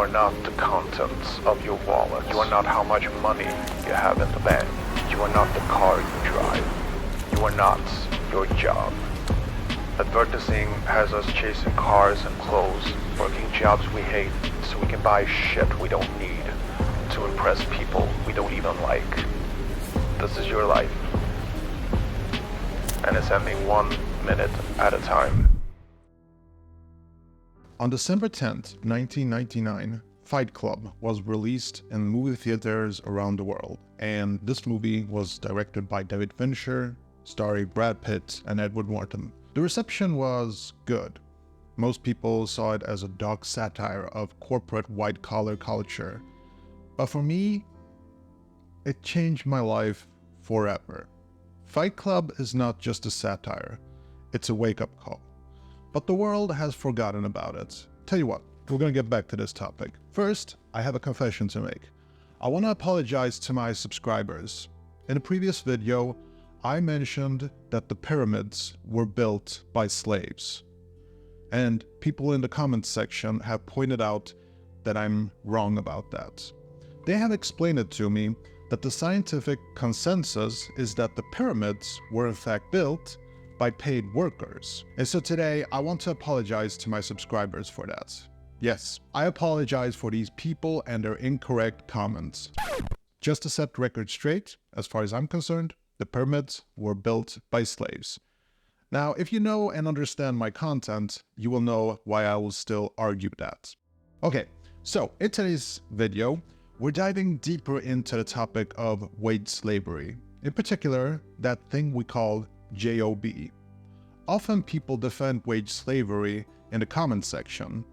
are not the contents of your wallet. You are not how much money you have in the bank. You are not the car you drive. You are not your job. Advertising has us chasing cars and clothes, working jobs we hate so we can buy shit we don't need to impress people we don't even like. This is your life. And it's ending 1 minute at a time. On December 10th, 1999, Fight Club was released in movie theaters around the world, and this movie was directed by David Fincher, starring Brad Pitt and Edward Norton. The reception was good. Most people saw it as a dark satire of corporate white-collar culture, but for me, it changed my life forever. Fight Club is not just a satire, it's a wake-up call. But the world has forgotten about it. Tell you what, we're gonna get back to this topic. First, I have a confession to make. I wanna apologize to my subscribers. In a previous video, I mentioned that the pyramids were built by slaves. And people in the comments section have pointed out that I'm wrong about that. They have explained it to me that the scientific consensus is that the pyramids were in fact built by paid workers. And so today, I want to apologize to my subscribers for that. Yes, I apologize for these people and their incorrect comments. Just to set the record straight, as far as I'm concerned, the pyramids were built by slaves. Now, if you know and understand my content, you will know why I will still argue that. Okay, so in today's video, we're diving deeper into the topic of wage slavery. In particular, that thing we call JOB. Often people defend wage slavery in the comments section.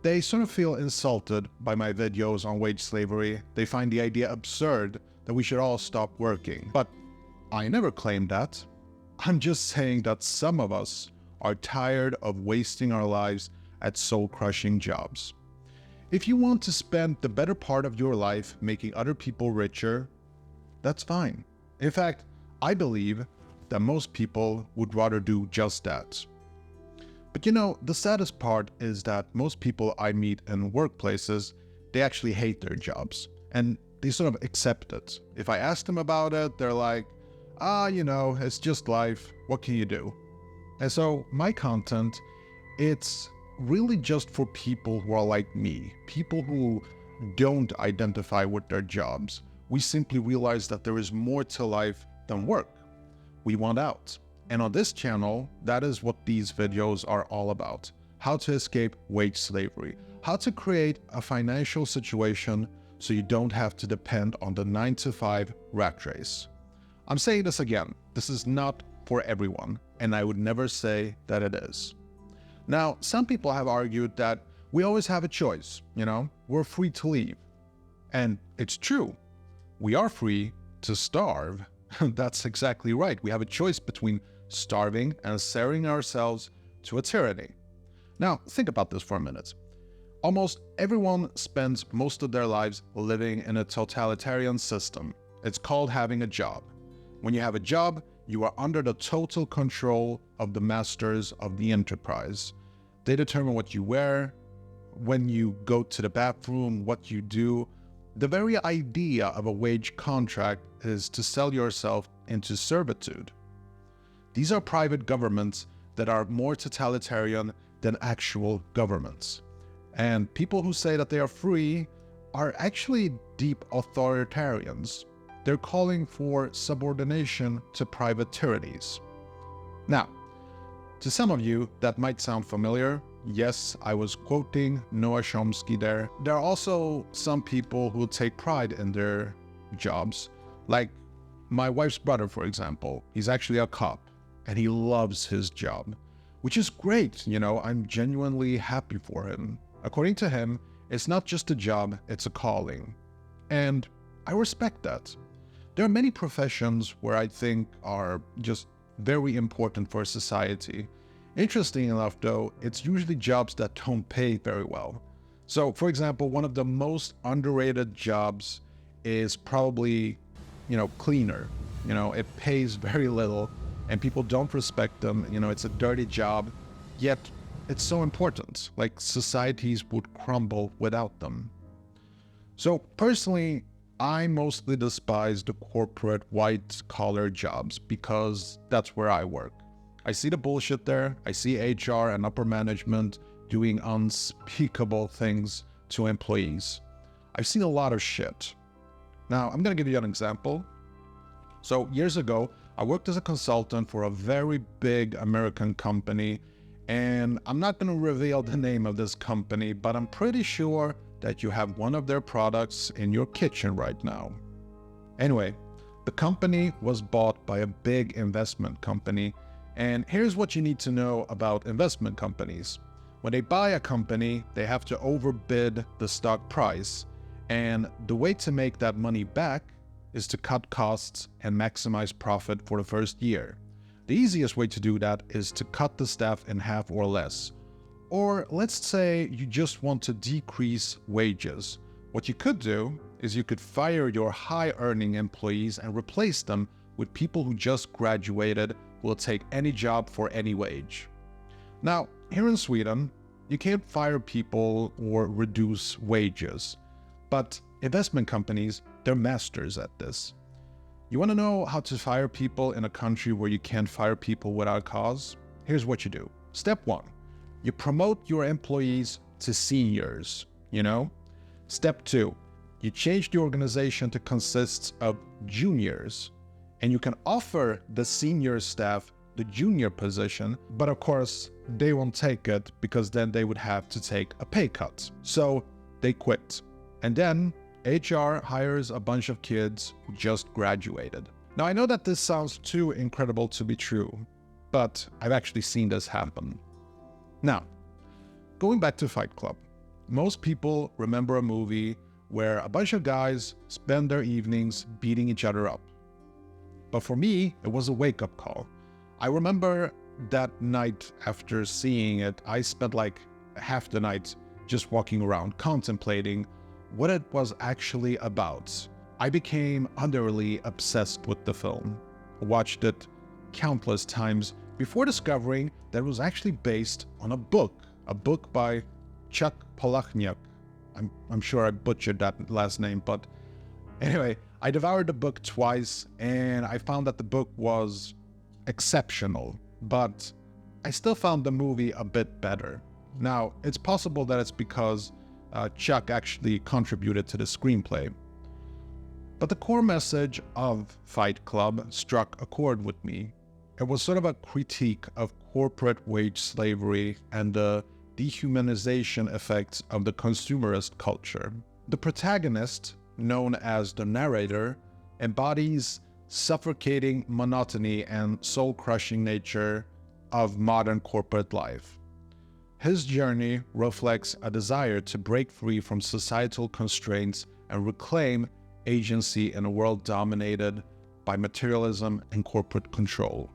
They sort of feel insulted by my videos on wage slavery. They find the idea absurd that we should all stop working. But I never claimed that. I'm just saying that some of us are tired of wasting our lives at soul-crushing jobs. If you want to spend the better part of your life making other people richer, that's fine. In fact, I believe that most people would rather do just that. But you know, the saddest part is that most people I meet in workplaces, they actually hate their jobs and they sort of accept it. If I ask them about it, they're like, you know, it's just life, what can you do? And so my content, it's really just for people who are like me, people who don't identify with their jobs. We simply realize that there is more to life than work. We want out. And on this channel, that is what these videos are all about. How to escape wage slavery. How to create a financial situation so you don't have to depend on the 9-to-5 rat race. I'm saying this again, this is not for everyone, and I would never say that it is. Now, some people have argued that we always have a choice, you know, we're free to leave. And it's true, we are free to starve. That's exactly right. We have a choice between starving and selling ourselves to a tyranny. Now, think about this for a minute. Almost everyone spends most of their lives living in a totalitarian system. It's called having a job. When you have a job, you are under the total control of the masters of the enterprise. They determine what you wear, when you go to the bathroom, what you do. The very idea of a wage contract is to sell yourself into servitude. These are private governments that are more totalitarian than actual governments. And people who say that they are free are actually deep authoritarians. They're calling for subordination to private tyrannies. Now, to some of you, that might sound familiar. Yes, I was quoting Noam Chomsky there. There are also some people who take pride in their jobs. Like my wife's brother, for example. He's actually a cop and he loves his job, which is great. You know, I'm genuinely happy for him. According to him, it's not just a job, it's a calling. And I respect that. There are many professions where I think are just very important for society. Interesting enough though, it's usually jobs that don't pay very well. So for example, one of the most underrated jobs is probably, cleaner. It pays very little and people don't respect them. It's a dirty job, yet it's so important. Like societies would crumble without them. So personally, I mostly despise the corporate white-collar jobs because that's where I work. I see the bullshit there. I see HR and upper management doing unspeakable things to employees. I've seen a lot of shit. Now, I'm going to give you an example. So years ago, I worked as a consultant for a very big American company, and I'm not going to reveal the name of this company, but I'm pretty sure that you have one of their products in your kitchen right now. Anyway, the company was bought by a big investment company, and here's what you need to know about investment companies. When they buy a company, they have to overbid the stock price, and the way to make that money back is to cut costs and maximize profit for the first year. The easiest way to do that is to cut the staff in half or less. Or let's say you just want to decrease wages. What you could do is you could fire your high-earning employees and replace them with people who just graduated who will take any job for any wage. Now, here in Sweden, you can't fire people or reduce wages, but investment companies, they're masters at this. You want to know how to fire people in a country where you can't fire people without cause? Here's what you do. Step 1. You promote your employees to seniors, Step 2. You change the organization to consist of juniors, and you can offer the senior staff the junior position, but of course, they won't take it because then they would have to take a pay cut. So they quit. And then HR hires a bunch of kids who just graduated. Now, I know that this sounds too incredible to be true, but I've actually seen this happen. Now, going back to Fight Club, most people remember a movie where a bunch of guys spend their evenings beating each other up. But for me, it was a wake-up call. I remember that night after seeing it, I spent like half the night just walking around, contemplating what it was actually about. I became utterly obsessed with the film. I watched it countless times before discovering that it was actually based on a book by Chuck Palahniuk. I'm sure I butchered that last name, but anyway, I devoured the book twice and I found that the book was exceptional, but I still found the movie a bit better. Now, it's possible that it's because Chuck actually contributed to the screenplay. But the core message of Fight Club struck a chord with me. It was sort of a critique of corporate wage slavery and the dehumanization effects of the consumerist culture. The protagonist, known as the narrator, embodies suffocating monotony and soul-crushing nature of modern corporate life. His journey reflects a desire to break free from societal constraints and reclaim agency in a world dominated by materialism and corporate control.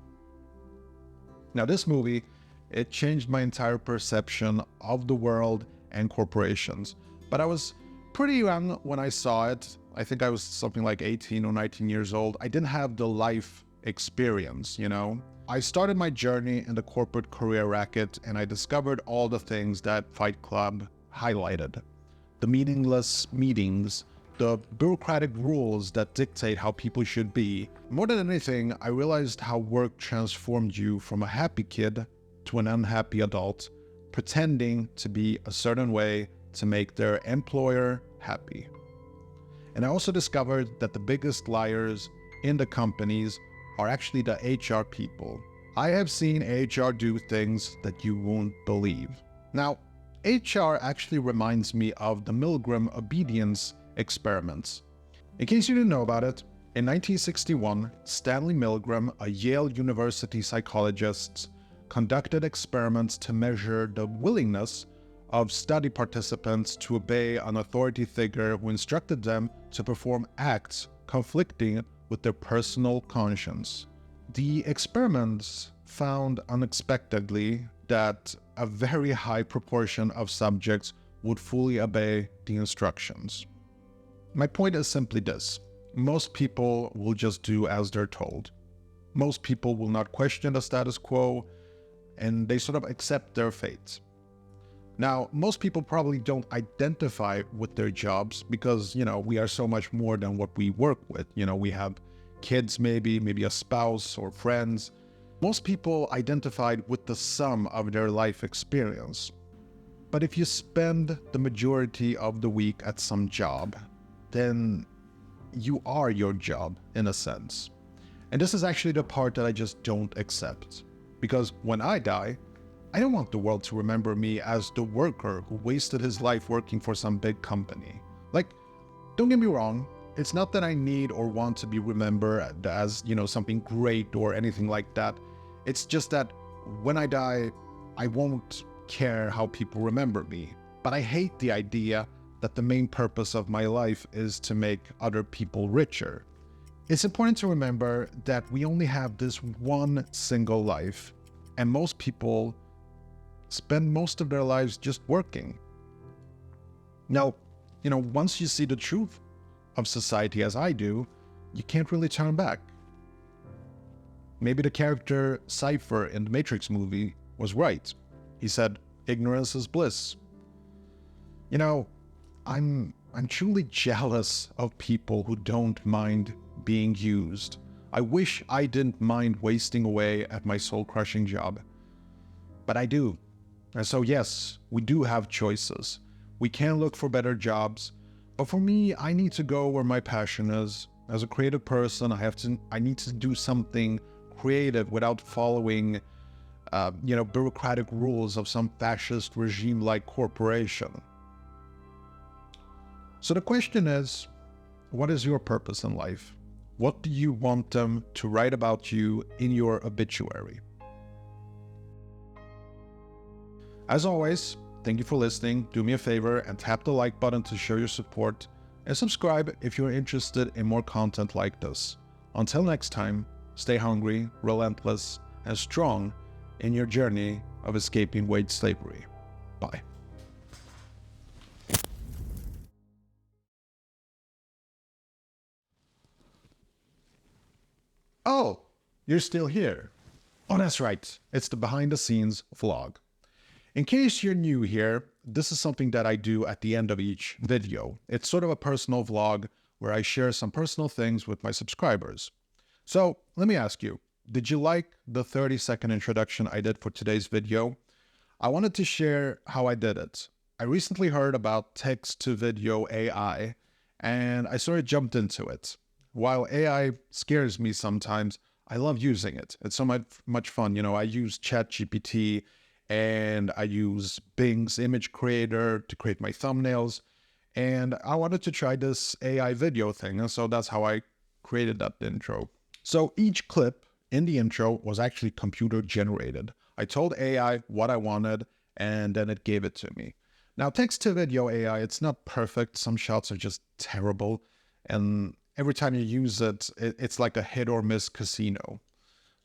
Now, this movie, it changed my entire perception of the world and corporations. But I was pretty young when I saw it. I think I was something like 18 or 19 years old. I didn't have the life experience, I started my journey in the corporate career racket and I discovered all the things that Fight Club highlighted. The meaningless meetings, the bureaucratic rules that dictate how people should be. More than anything, I realized how work transformed you from a happy kid to an unhappy adult, pretending to be a certain way to make their employer happy. And I also discovered that the biggest liars in the companies are actually the HR people. I have seen HR do things that you won't believe. Now, HR actually reminds me of the Milgram obedience experiments. In case you didn't know about it, in 1961, Stanley Milgram, a Yale University psychologist, conducted experiments to measure the willingness of study participants to obey an authority figure who instructed them to perform acts conflicting with their personal conscience. The experiments found unexpectedly that a very high proportion of subjects would fully obey the instructions. My point is simply this: most people will just do as they're told. Most people will not question the status quo, and they sort of accept their fate. Now, most people probably don't identify with their jobs because, we are so much more than what we work with. We have kids, maybe a spouse or friends. Most people identified with the sum of their life experience. But if you spend the majority of the week at some job, then you are your job in a sense. And this is actually the part that I just don't accept. Because when I die, I don't want the world to remember me as the worker who wasted his life working for some big company. Like, don't get me wrong, it's not that I need or want to be remembered as, something great or anything like that. It's just that when I die, I won't care how people remember me. But I hate the idea that the main purpose of my life is to make other people richer. It's important to remember that we only have this one single life, and most people spend most of their lives just working. Now, once you see the truth of society as I do, you can't really turn back. Maybe the character Cypher in the Matrix movie was right. He said, ignorance is bliss. I'm truly jealous of people who don't mind being used. I wish I didn't mind wasting away at my soul-crushing job. But I do. And so yes, we do have choices. We can look for better jobs. But for me, I need to go where my passion is. As a creative person, I need to do something creative without following bureaucratic rules of some fascist regime-like corporation. So the question is, what is your purpose in life? What do you want them to write about you in your obituary? As always, thank you for listening. Do me a favor and tap the like button to show your support, and subscribe if you're interested in more content like this. Until next time, stay hungry, relentless, and strong in your journey of escaping wage slavery. Bye. Oh, you're still here. Oh, that's right. It's the behind the scenes vlog. In case you're new here, this is something that I do at the end of each video. It's sort of a personal vlog where I share some personal things with my subscribers. So let me ask you, did you like the 30-second introduction I did for today's video? I wanted to share how I did it. I recently heard about text-to-video AI, and I sort of jumped into it. While AI scares me sometimes, I love using it. It's so much fun. I use ChatGPT and I use Bing's image creator to create my thumbnails. And I wanted to try this AI video thing. And so that's how I created that intro. So each clip in the intro was actually computer generated. I told AI what I wanted and then it gave it to me. Now, text to video AI, it's not perfect. Some shots are just terrible. And every time you use it, it's like a hit or miss casino.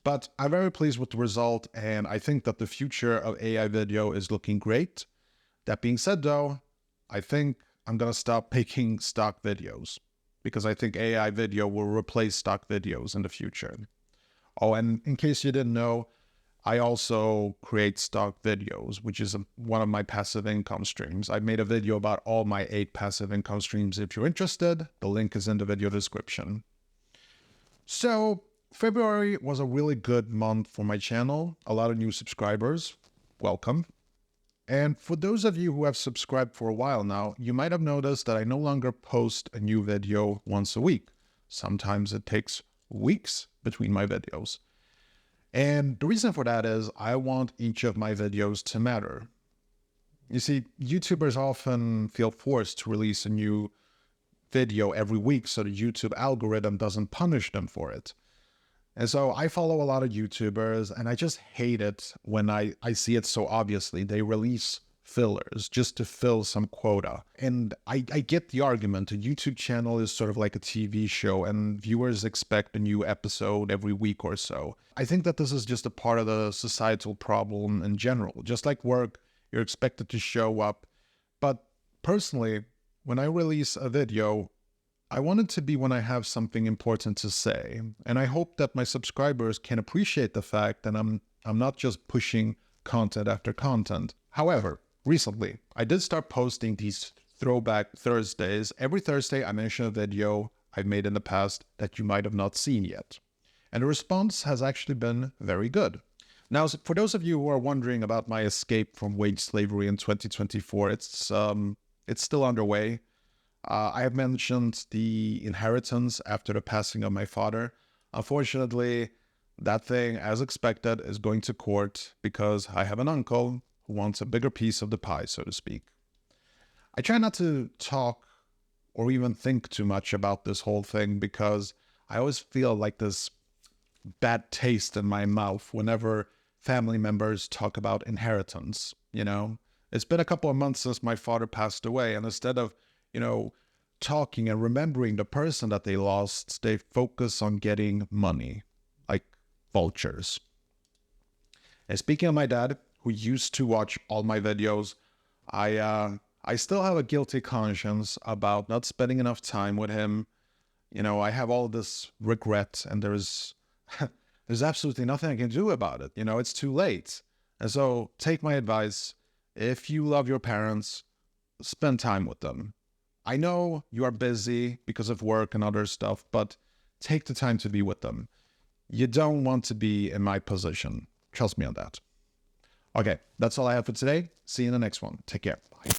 But I'm very pleased with the result, and I think that the future of AI video is looking great. That being said, though, I think I'm going to stop making stock videos because I think AI video will replace stock videos in the future. Oh, and in case you didn't know, I also create stock videos, which is one of my passive income streams. I made a video about all my 8 passive income streams. If you're interested, the link is in the video description. So February was a really good month for my channel. A lot of new subscribers. Welcome. And for those of you who have subscribed for a while now, you might have noticed that I no longer post a new video once a week. Sometimes it takes weeks between my videos. And the reason for that is I want each of my videos to matter. You see, YouTubers often feel forced to release a new video every week so the YouTube algorithm doesn't punish them for it. And so I follow a lot of YouTubers and I just hate it when I see it so obviously. They release fillers just to fill some quota. And I get the argument. A YouTube channel is sort of like a TV show and viewers expect a new episode every week or so. I think that this is just a part of the societal problem in general. Just like work, you're expected to show up. But personally, when I release a video, I want it to be when I have something important to say. And I hope that my subscribers can appreciate the fact that I'm not just pushing content after content. However, recently, I did start posting these throwback Thursdays. Every Thursday, I mention a video I've made in the past that you might have not seen yet. And the response has actually been very good. Now, for those of you who are wondering about my escape from wage slavery in 2024, it's still underway. I have mentioned the inheritance after the passing of my father. Unfortunately, that thing, as expected, is going to court because I have an uncle who wants a bigger piece of the pie, so to speak. I try not to talk or even think too much about this whole thing because I always feel like this bad taste in my mouth whenever family members talk about inheritance. It's been a couple of months since my father passed away, and instead of talking and remembering the person that they lost, they focus on getting money like vultures. And speaking of my dad, who used to watch all my videos, I still have a guilty conscience about not spending enough time with him. I have all this regret, and there's absolutely nothing I can do about it. It's too late. And so take my advice. If you love your parents, spend time with them. I know you are busy because of work and other stuff, but take the time to be with them. You don't want to be in my position. Trust me on that. Okay, that's all I have for today. See you in the next one. Take care. Bye.